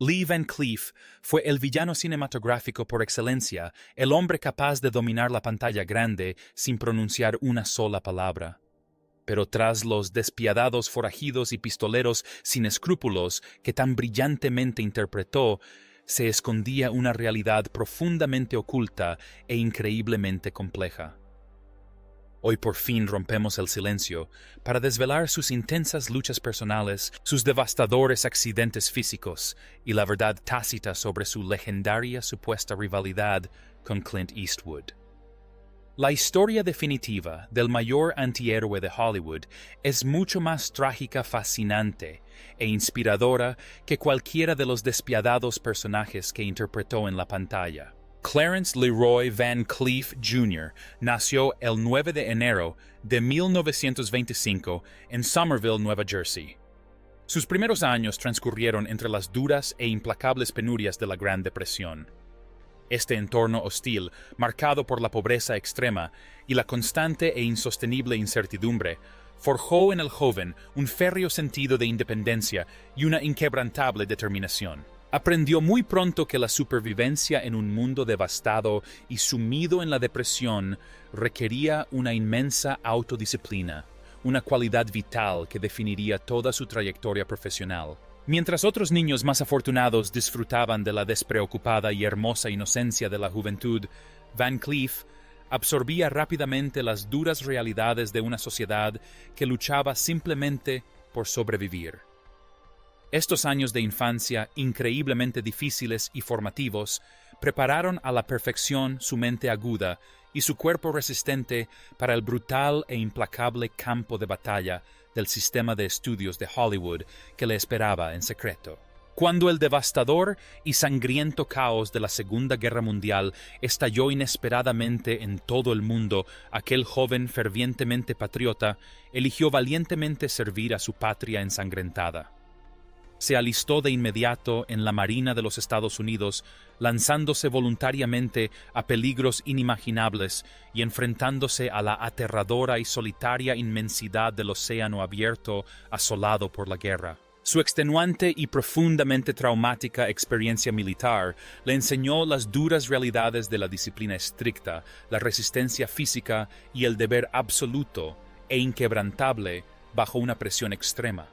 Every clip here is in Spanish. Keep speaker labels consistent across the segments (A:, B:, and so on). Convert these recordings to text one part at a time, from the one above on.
A: Lee Van Cleef fue el villano cinematográfico por excelencia, el hombre capaz de dominar la pantalla grande sin pronunciar una sola palabra. Pero tras los despiadados forajidos y pistoleros sin escrúpulos que tan brillantemente interpretó, se escondía una realidad profundamente oculta e increíblemente compleja. Hoy por fin rompemos el silencio para desvelar sus intensas luchas personales, sus devastadores accidentes físicos y la verdad tácita sobre su legendaria supuesta rivalidad con Clint Eastwood. La historia definitiva del mayor antihéroe de Hollywood es mucho más trágica, fascinante e inspiradora que cualquiera de los despiadados personajes que interpretó en la pantalla. Clarence Leroy Van Cleef Jr. nació el 9 de enero de 1925 en Somerville, Nueva Jersey. Sus primeros años transcurrieron entre las duras e implacables penurias de la Gran Depresión. Este entorno hostil, marcado por la pobreza extrema y la constante e insostenible incertidumbre, forjó en el joven un férreo sentido de independencia y una inquebrantable determinación. Aprendió muy pronto que la supervivencia en un mundo devastado y sumido en la depresión requería una inmensa autodisciplina, una cualidad vital que definiría toda su trayectoria profesional. Mientras otros niños más afortunados disfrutaban de la despreocupada y hermosa inocencia de la juventud, Van Cleef absorbía rápidamente las duras realidades de una sociedad que luchaba simplemente por sobrevivir. Estos años de infancia, increíblemente difíciles y formativos, prepararon a la perfección su mente aguda y su cuerpo resistente para el brutal e implacable campo de batalla del sistema de estudios de Hollywood que le esperaba en secreto. Cuando el devastador y sangriento caos de la Segunda Guerra Mundial estalló inesperadamente en todo el mundo, aquel joven fervientemente patriota eligió valientemente servir a su patria ensangrentada. Se alistó de inmediato en la Marina de los Estados Unidos, lanzándose voluntariamente a peligros inimaginables y enfrentándose a la aterradora y solitaria inmensidad del océano abierto asolado por la guerra. Su extenuante y profundamente traumática experiencia militar le enseñó las duras realidades de la disciplina estricta, la resistencia física y el deber absoluto e inquebrantable bajo una presión extrema.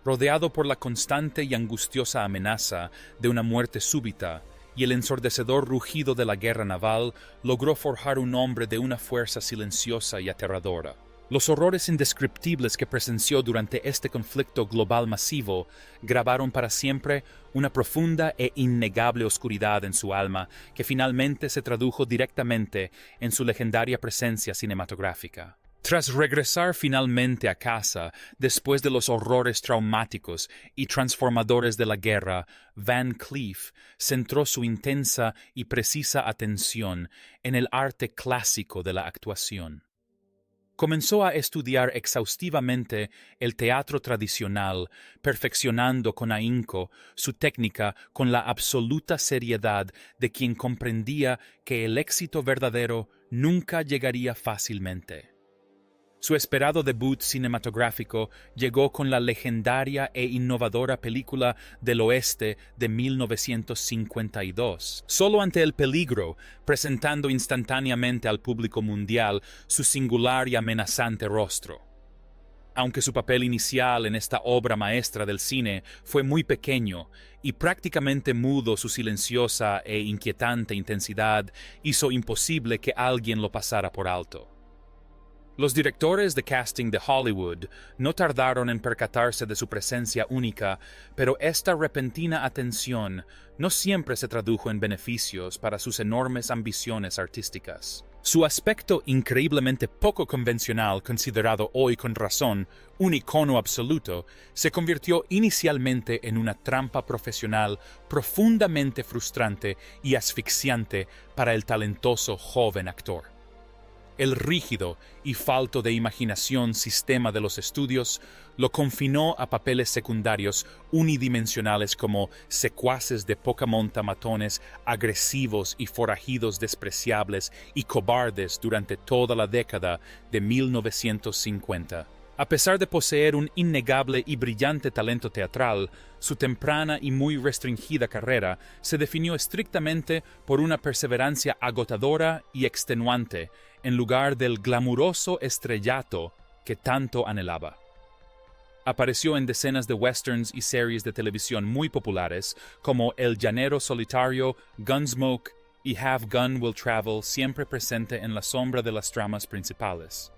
A: Rodeado por la constante y angustiosa amenaza de una muerte súbita y el ensordecedor rugido de la guerra naval, logró forjar un hombre de una fuerza silenciosa y aterradora. Los horrores indescriptibles que presenció durante este conflicto global masivo grabaron para siempre una profunda e innegable oscuridad en su alma que finalmente se tradujo directamente en su legendaria presencia cinematográfica. Tras regresar finalmente a casa, después de los horrores traumáticos y transformadores de la guerra, Van Cleef centró su intensa y precisa atención en el arte clásico de la actuación. Comenzó a estudiar exhaustivamente el teatro tradicional, perfeccionando con ahínco su técnica con la absoluta seriedad de quien comprendía que el éxito verdadero nunca llegaría fácilmente. Su esperado debut cinematográfico llegó con la legendaria e innovadora película del oeste de 1952, solo ante el peligro, presentando instantáneamente al público mundial su singular y amenazante rostro. Aunque su papel inicial en esta obra maestra del cine fue muy pequeño y prácticamente mudo, su silenciosa e inquietante intensidad hizo imposible que alguien lo pasara por alto. Los directores de casting de Hollywood no tardaron en percatarse de su presencia única, pero esta repentina atención no siempre se tradujo en beneficios para sus enormes ambiciones artísticas. Su aspecto increíblemente poco convencional, considerado hoy con razón un icono absoluto, se convirtió inicialmente en una trampa profesional profundamente frustrante y asfixiante para el talentoso joven actor. El rígido y falto de imaginación sistema de los estudios lo confinó a papeles secundarios unidimensionales como secuaces de poca monta matones, agresivos y forajidos despreciables y cobardes durante toda la década de 1950. A pesar de poseer un innegable y brillante talento teatral, su temprana y muy restringida carrera se definió estrictamente por una perseverancia agotadora y extenuante, en lugar del glamuroso estrellato que tanto anhelaba. Apareció en decenas de westerns y series de televisión muy populares, como El Llanero Solitario, Gunsmoke y Have Gun Will Travel, siempre presente en la sombra de las tramas principales.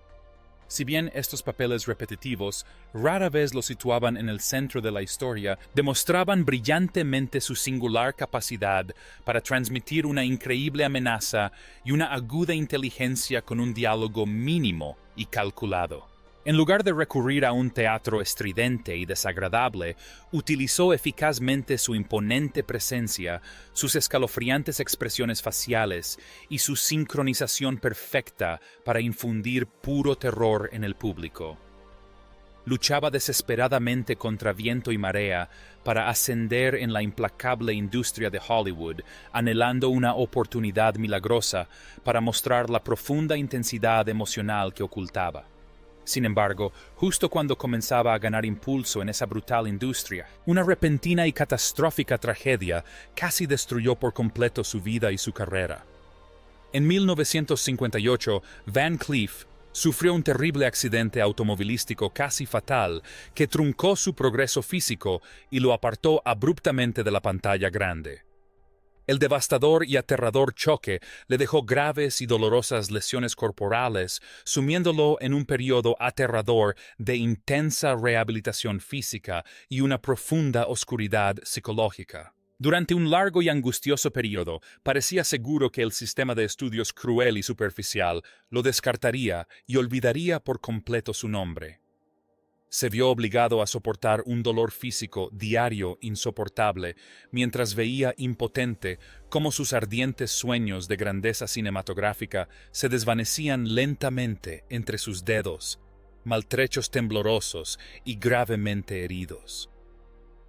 A: Si bien estos papeles repetitivos rara vez lo situaban en el centro de la historia, demostraban brillantemente su singular capacidad para transmitir una increíble amenaza y una aguda inteligencia con un diálogo mínimo y calculado. En lugar de recurrir a un teatro estridente y desagradable, utilizó eficazmente su imponente presencia, sus escalofriantes expresiones faciales y su sincronización perfecta para infundir puro terror en el público. Luchaba desesperadamente contra viento y marea para ascender en la implacable industria de Hollywood, anhelando una oportunidad milagrosa para mostrar la profunda intensidad emocional que ocultaba. Sin embargo, justo cuando comenzaba a ganar impulso en esa brutal industria, una repentina y catastrófica tragedia casi destruyó por completo su vida y su carrera. En 1958, Van Cleef sufrió un terrible accidente automovilístico casi fatal que truncó su progreso físico y lo apartó abruptamente de la pantalla grande. El devastador y aterrador choque le dejó graves y dolorosas lesiones corporales, sumiéndolo en un periodo aterrador de intensa rehabilitación física y una profunda oscuridad psicológica. Durante un largo y angustioso periodo, parecía seguro que el sistema de estudios cruel y superficial lo descartaría y olvidaría por completo su nombre. Se vio obligado a soportar un dolor físico diario insoportable, mientras veía impotente cómo sus ardientes sueños de grandeza cinematográfica se desvanecían lentamente entre sus dedos, maltrechos temblorosos y gravemente heridos.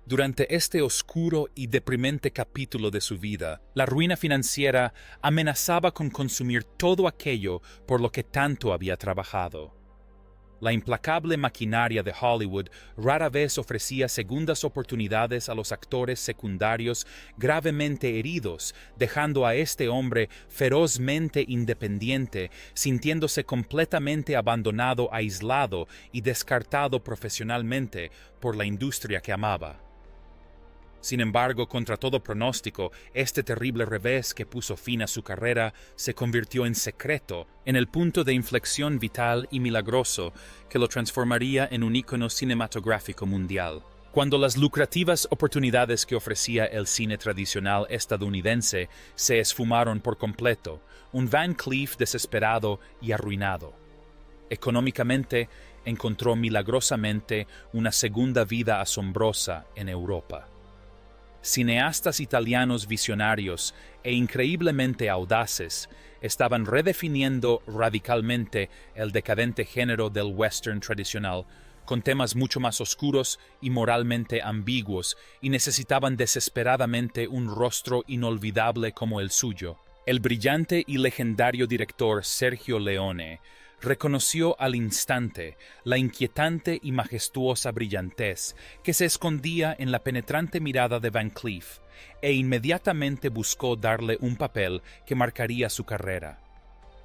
A: Durante este oscuro y deprimente capítulo de su vida, la ruina financiera amenazaba con consumir todo aquello por lo que tanto había trabajado. La implacable maquinaria de Hollywood rara vez ofrecía segundas oportunidades a los actores secundarios gravemente heridos, dejando a este hombre ferozmente independiente, sintiéndose completamente abandonado, aislado y descartado profesionalmente por la industria que amaba. Sin embargo, contra todo pronóstico, este terrible revés que puso fin a su carrera se convirtió en secreto, en el punto de inflexión vital y milagroso que lo transformaría en un ícono cinematográfico mundial. Cuando las lucrativas oportunidades que ofrecía el cine tradicional estadounidense se esfumaron por completo, un Van Cleef desesperado y arruinado. Económicamente, encontró milagrosamente una segunda vida asombrosa en Europa. Cineastas italianos visionarios e increíblemente audaces estaban redefiniendo radicalmente el decadente género del western tradicional, con temas mucho más oscuros y moralmente ambiguos, y necesitaban desesperadamente un rostro inolvidable como el suyo. El brillante y legendario director Sergio Leone reconoció al instante la inquietante y majestuosa brillantez que se escondía en la penetrante mirada de Van Cleef, e inmediatamente buscó darle un papel que marcaría su carrera.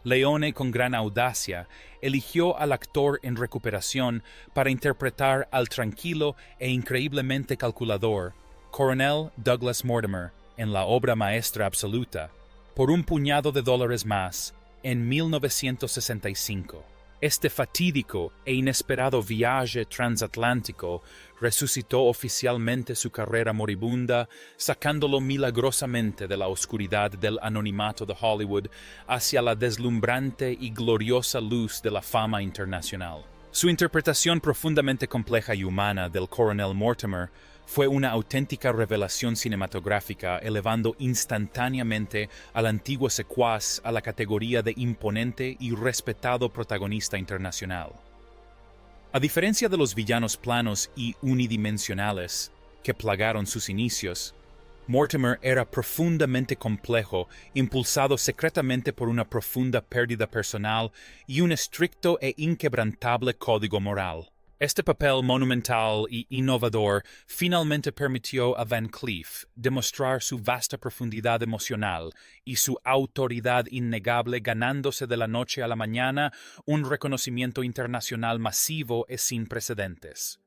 A: Leone, con gran audacia, eligió al actor en recuperación para interpretar al tranquilo e increíblemente calculador Coronel Douglas Mortimer en la obra maestra absoluta, Por un puñado de dólares más, en 1965. Este fatídico e inesperado viaje transatlántico resucitó oficialmente su carrera moribunda, sacándolo milagrosamente de la oscuridad del anonimato de Hollywood hacia la deslumbrante y gloriosa luz de la fama internacional. Su interpretación profundamente compleja y humana del Coronel Mortimer fue una auténtica revelación cinematográfica, elevando instantáneamente al antiguo secuaz a la categoría de imponente y respetado protagonista internacional. A diferencia de los villanos planos y unidimensionales que plagaron sus inicios, Mortimer era profundamente complejo, impulsado secretamente por una profunda pérdida personal y un estricto e inquebrantable código moral. Este papel monumental y innovador finalmente permitió a Van Cleef demostrar su vasta profundidad emocional y su autoridad innegable, ganándose de la noche a la mañana un reconocimiento internacional masivo y sin precedentes.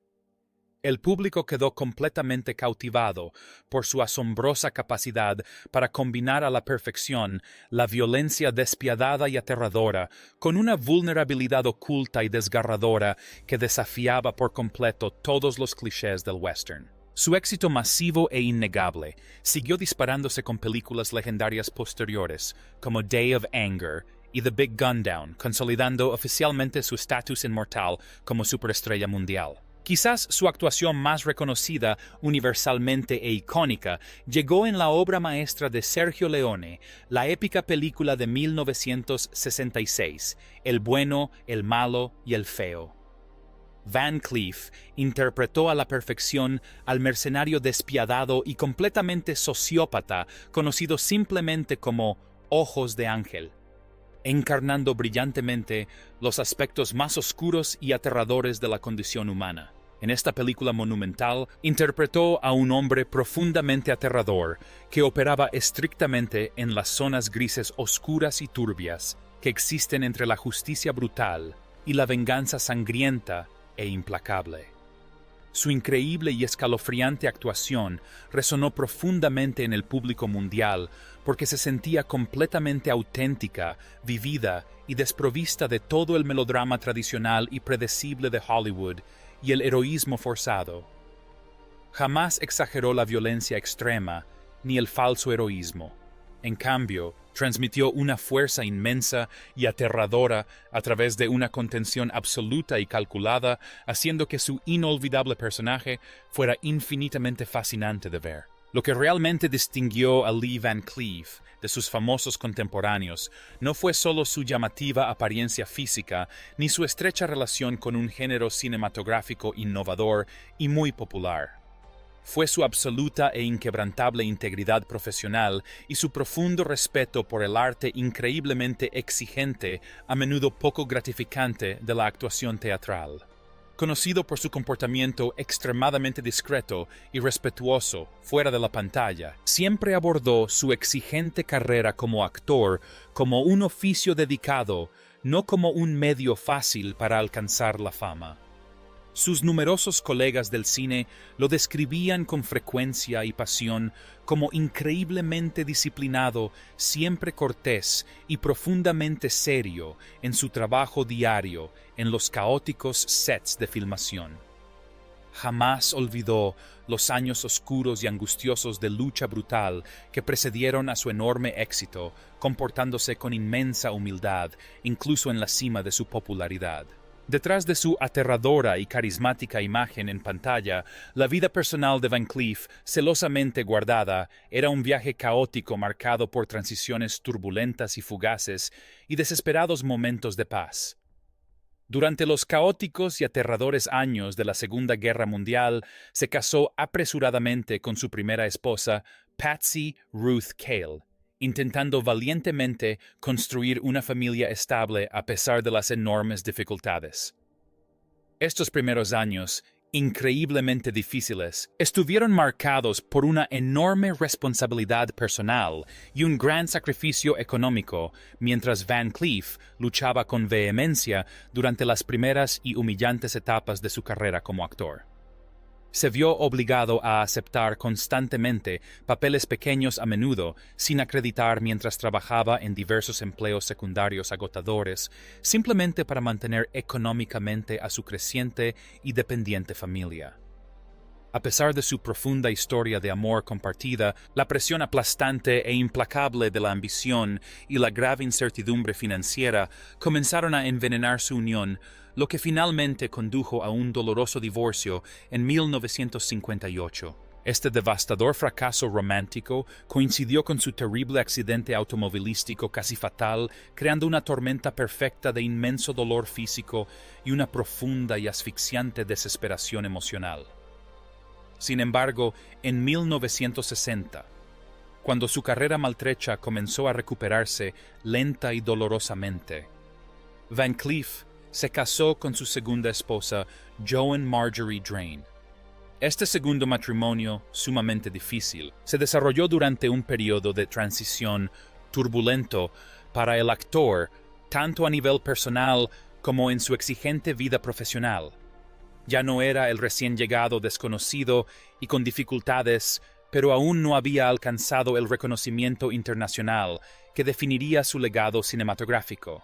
A: El público quedó completamente cautivado por su asombrosa capacidad para combinar a la perfección la violencia despiadada y aterradora con una vulnerabilidad oculta y desgarradora que desafiaba por completo todos los clichés del western. Su éxito masivo e innegable siguió disparándose con películas legendarias posteriores como Day of Anger y The Big Gun Down, consolidando oficialmente su estatus inmortal como superestrella mundial. Quizás su actuación más reconocida universalmente e icónica llegó en la obra maestra de Sergio Leone, la épica película de 1966, El bueno, el malo y el feo. Van Cleef interpretó a la perfección al mercenario despiadado y completamente sociópata conocido simplemente como Ojos de Ángel, encarnando brillantemente los aspectos más oscuros y aterradores de la condición humana. En esta película monumental, interpretó a un hombre profundamente aterrador que operaba estrictamente en las zonas grises oscuras y turbias que existen entre la justicia brutal y la venganza sangrienta e implacable. Su increíble y escalofriante actuación resonó profundamente en el público mundial porque se sentía completamente auténtica, vivida y desprovista de todo el melodrama tradicional y predecible de Hollywood y el heroísmo forzado. Jamás exageró la violencia extrema ni el falso heroísmo. En cambio, transmitió una fuerza inmensa y aterradora a través de una contención absoluta y calculada, haciendo que su inolvidable personaje fuera infinitamente fascinante de ver. Lo que realmente distinguió a Lee Van Cleef de sus famosos contemporáneos no fue solo su llamativa apariencia física, ni su estrecha relación con un género cinematográfico innovador y muy popular. Fue su absoluta e inquebrantable integridad profesional y su profundo respeto por el arte increíblemente exigente, a menudo poco gratificante, de la actuación teatral. Conocido por su comportamiento extremadamente discreto y respetuoso fuera de la pantalla, siempre abordó su exigente carrera como actor como un oficio dedicado, no como un medio fácil para alcanzar la fama. Sus numerosos colegas del cine lo describían con frecuencia y pasión como increíblemente disciplinado, siempre cortés y profundamente serio en su trabajo diario en los caóticos sets de filmación. Jamás olvidó los años oscuros y angustiosos de lucha brutal que precedieron a su enorme éxito, comportándose con inmensa humildad, incluso en la cima de su popularidad. Detrás de su aterradora y carismática imagen en pantalla, la vida personal de Van Cleef, celosamente guardada, era un viaje caótico marcado por transiciones turbulentas y fugaces y desesperados momentos de paz. Durante los caóticos y aterradores años de la Segunda Guerra Mundial, se casó apresuradamente con su primera esposa, Patsy Ruth Cale, intentando valientemente construir una familia estable a pesar de las enormes dificultades. Estos primeros años, increíblemente difíciles, estuvieron marcados por una enorme responsabilidad personal y un gran sacrificio económico, mientras Van Cleef luchaba con vehemencia durante las primeras y humillantes etapas de su carrera como actor. Se vio obligado a aceptar constantemente papeles pequeños a menudo, sin acreditar mientras trabajaba en diversos empleos secundarios agotadores, simplemente para mantener económicamente a su creciente y dependiente familia. A pesar de su profunda historia de amor compartida, la presión aplastante e implacable de la ambición y la grave incertidumbre financiera comenzaron a envenenar su unión, lo que finalmente condujo a un doloroso divorcio en 1958. Este devastador fracaso romántico coincidió con su terrible accidente automovilístico casi fatal, creando una tormenta perfecta de inmenso dolor físico y una profunda y asfixiante desesperación emocional. Sin embargo, en 1960, cuando su carrera maltrecha comenzó a recuperarse lenta y dolorosamente, Van Cleef se casó con su segunda esposa, Joan Marjorie Drain. Este segundo matrimonio, sumamente difícil, se desarrolló durante un periodo de transición turbulento para el actor, tanto a nivel personal como en su exigente vida profesional. Ya no era el recién llegado desconocido y con dificultades, pero aún no había alcanzado el reconocimiento internacional que definiría su legado cinematográfico.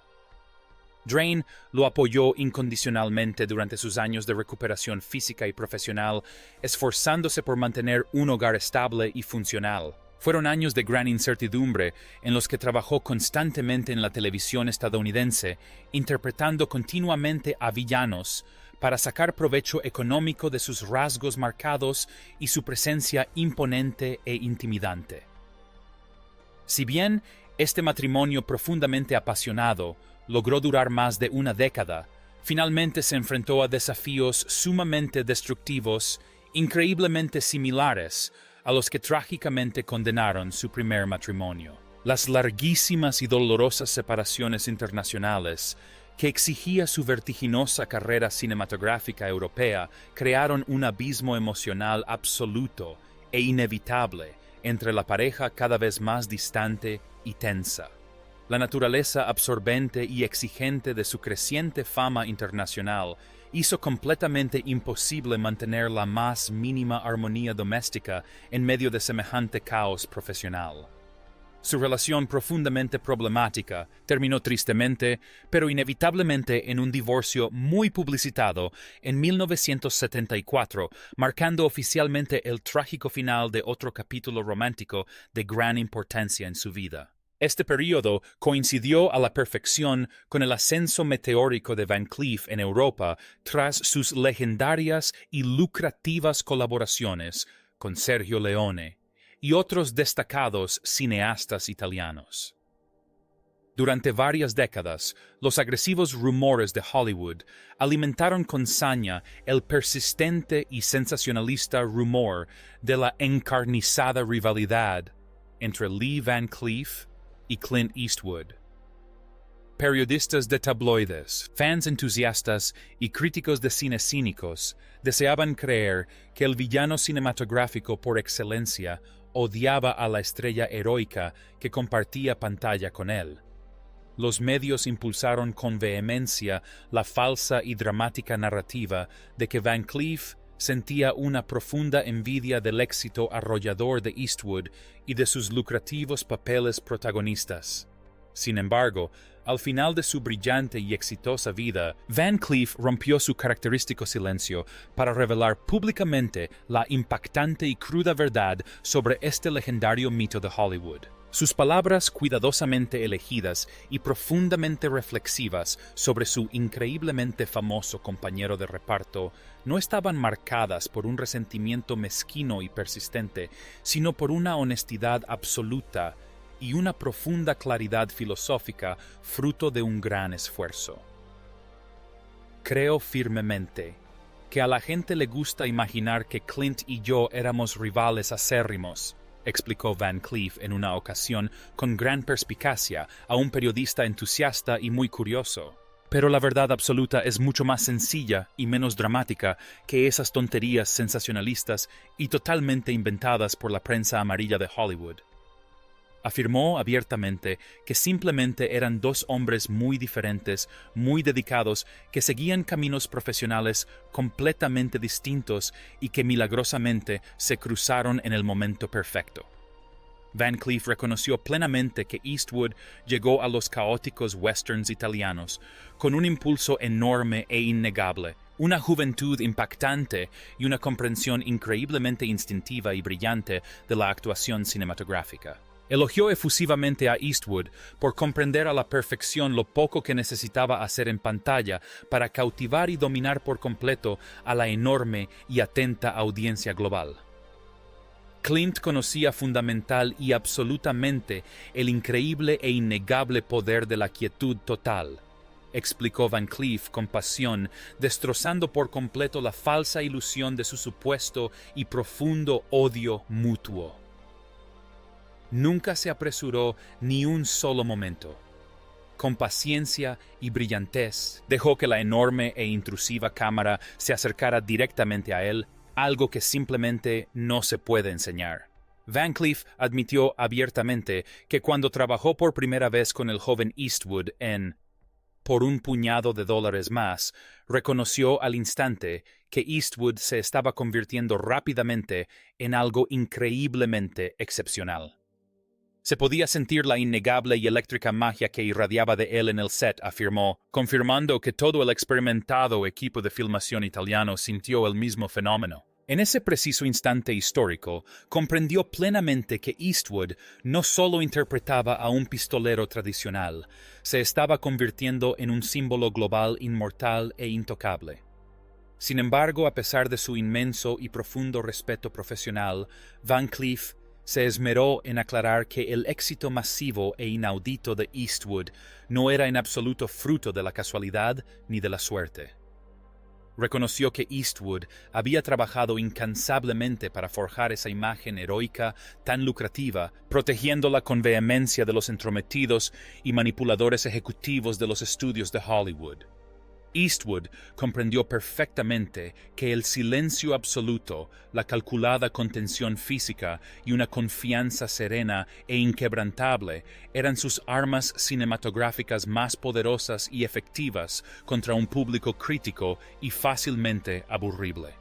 A: Drain lo apoyó incondicionalmente durante sus años de recuperación física y profesional, esforzándose por mantener un hogar estable y funcional. Fueron años de gran incertidumbre en los que trabajó constantemente en la televisión estadounidense, interpretando continuamente a villanos para sacar provecho económico de sus rasgos marcados y su presencia imponente e intimidante. Si bien este matrimonio profundamente apasionado logró durar más de una década, finalmente se enfrentó a desafíos sumamente destructivos, increíblemente similares a los que trágicamente condenaron su primer matrimonio. Las larguísimas y dolorosas separaciones internacionales que exigía su vertiginosa carrera cinematográfica europea crearon un abismo emocional absoluto e inevitable entre la pareja cada vez más distante y tensa. La naturaleza absorbente y exigente de su creciente fama internacional hizo completamente imposible mantener la más mínima armonía doméstica en medio de semejante caos profesional. Su relación profundamente problemática terminó tristemente, pero inevitablemente en un divorcio muy publicitado en 1974, marcando oficialmente el trágico final de otro capítulo romántico de gran importancia en su vida. Este período coincidió a la perfección con el ascenso meteórico de Van Cleef en Europa tras sus legendarias y lucrativas colaboraciones con Sergio Leone y otros destacados cineastas italianos. Durante varias décadas, los agresivos rumores de Hollywood alimentaron con saña el persistente y sensacionalista rumor de la encarnizada rivalidad entre Lee Van Cleef y Clint Eastwood. Periodistas de tabloides, fans entusiastas y críticos de cine cínicos deseaban creer que el villano cinematográfico por excelencia odiaba a la estrella heroica que compartía pantalla con él. Los medios impulsaron con vehemencia la falsa y dramática narrativa de que Van Cleef sentía una profunda envidia del éxito arrollador de Eastwood y de sus lucrativos papeles protagonistas. Sin embargo, al final de su brillante y exitosa vida, Van Cleef rompió su característico silencio para revelar públicamente la impactante y cruda verdad sobre este legendario mito de Hollywood. Sus palabras cuidadosamente elegidas y profundamente reflexivas sobre su increíblemente famoso compañero de reparto no estaban marcadas por un resentimiento mezquino y persistente, sino por una honestidad absoluta y una profunda claridad filosófica fruto de un gran esfuerzo. Creo firmemente que a la gente le gusta imaginar que Clint y yo éramos rivales acérrimos, explicó Van Cleef en una ocasión con gran perspicacia a un periodista entusiasta y muy curioso. Pero la verdad absoluta es mucho más sencilla y menos dramática que esas tonterías sensacionalistas y totalmente inventadas por la prensa amarilla de Hollywood. Afirmó abiertamente que simplemente eran dos hombres muy diferentes, muy dedicados, que seguían caminos profesionales completamente distintos y que milagrosamente se cruzaron en el momento perfecto. Van Cleef reconoció plenamente que Eastwood llegó a los caóticos westerns italianos con un impulso enorme e innegable, una juventud impactante y una comprensión increíblemente instintiva y brillante de la actuación cinematográfica. Elogió efusivamente a Eastwood por comprender a la perfección lo poco que necesitaba hacer en pantalla para cautivar y dominar por completo a la enorme y atenta audiencia global. Clint conocía fundamental y absolutamente el increíble e innegable poder de la quietud total, explicó Van Cleef con pasión, destrozando por completo la falsa ilusión de su supuesto y profundo odio mutuo. Nunca se apresuró ni un solo momento. Con paciencia y brillantez, dejó que la enorme e intrusiva cámara se acercara directamente a él, algo que simplemente no se puede enseñar. Van Cleef admitió abiertamente que cuando trabajó por primera vez con el joven Eastwood en Por un puñado de dólares más, reconoció al instante que Eastwood se estaba convirtiendo rápidamente en algo increíblemente excepcional. Se podía sentir la innegable y eléctrica magia que irradiaba de él en el set, afirmó, confirmando que todo el experimentado equipo de filmación italiano sintió el mismo fenómeno. En ese preciso instante histórico, comprendió plenamente que Eastwood no solo interpretaba a un pistolero tradicional, se estaba convirtiendo en un símbolo global inmortal e intocable. Sin embargo, a pesar de su inmenso y profundo respeto profesional, Van Cleef se esmeró en aclarar que el éxito masivo e inaudito de Eastwood no era en absoluto fruto de la casualidad ni de la suerte. Reconoció que Eastwood había trabajado incansablemente para forjar esa imagen heroica tan lucrativa, protegiéndola con vehemencia de los entrometidos y manipuladores ejecutivos de los estudios de Hollywood. Eastwood comprendió perfectamente que el silencio absoluto, la calculada contención física y una confianza serena e inquebrantable eran sus armas cinematográficas más poderosas y efectivas contra un público crítico y fácilmente aburrible.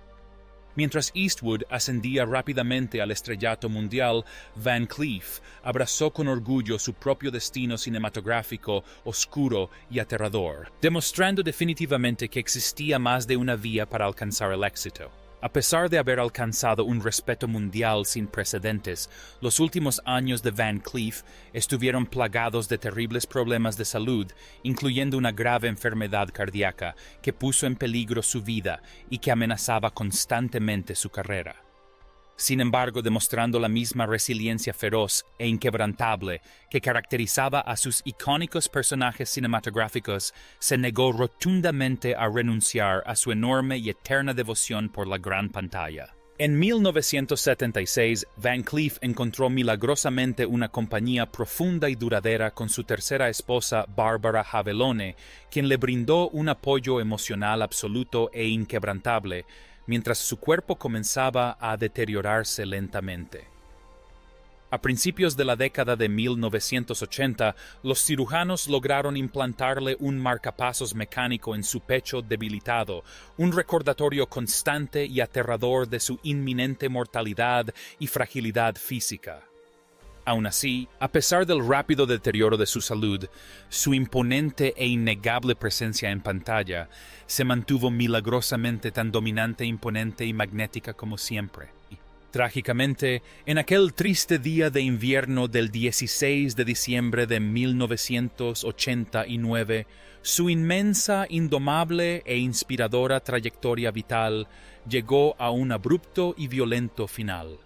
A: Mientras Eastwood ascendía rápidamente al estrellato mundial, Van Cleef abrazó con orgullo su propio destino cinematográfico oscuro y aterrador, demostrando definitivamente que existía más de una vía para alcanzar el éxito. A pesar de haber alcanzado un respeto mundial sin precedentes, los últimos años de Van Cleef estuvieron plagados de terribles problemas de salud, incluyendo una grave enfermedad cardíaca que puso en peligro su vida y que amenazaba constantemente su carrera. Sin embargo, demostrando la misma resiliencia feroz e inquebrantable que caracterizaba a sus icónicos personajes cinematográficos, se negó rotundamente a renunciar a su enorme y eterna devoción por la gran pantalla. En 1976, Van Cleef encontró milagrosamente una compañía profunda y duradera con su tercera esposa, Barbara Javellone, quien le brindó un apoyo emocional absoluto e inquebrantable, mientras su cuerpo comenzaba a deteriorarse lentamente. A principios de la década de 1980, los cirujanos lograron implantarle un marcapasos mecánico en su pecho debilitado, un recordatorio constante y aterrador de su inminente mortalidad y fragilidad física. Aún así, a pesar del rápido deterioro de su salud, su imponente e innegable presencia en pantalla se mantuvo milagrosamente tan dominante, imponente y magnética como siempre. Trágicamente, en aquel triste día de invierno del 16 de diciembre de 1989, su inmensa, indomable e inspiradora trayectoria vital llegó a un abrupto y violento final.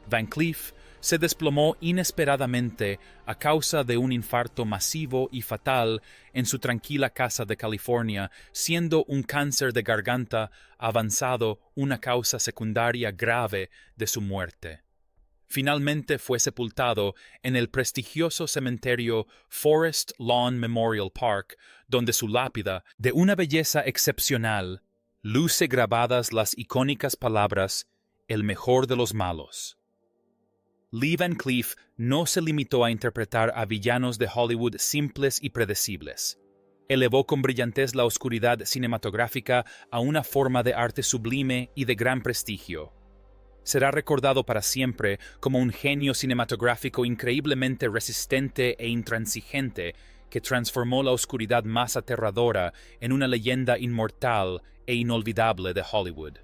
A: Van Cleef se desplomó inesperadamente a causa de un infarto masivo y fatal en su tranquila casa de California, siendo un cáncer de garganta avanzado una causa secundaria grave de su muerte. Finalmente fue sepultado en el prestigioso cementerio Forest Lawn Memorial Park, donde su lápida, de una belleza excepcional, luce grabadas las icónicas palabras «El mejor de los malos». Lee Van Cleef no se limitó a interpretar a villanos de Hollywood simples y predecibles. Elevó con brillantez la oscuridad cinematográfica a una forma de arte sublime y de gran prestigio. Será recordado para siempre como un genio cinematográfico increíblemente resistente e intransigente que transformó la oscuridad más aterradora en una leyenda inmortal e inolvidable de Hollywood.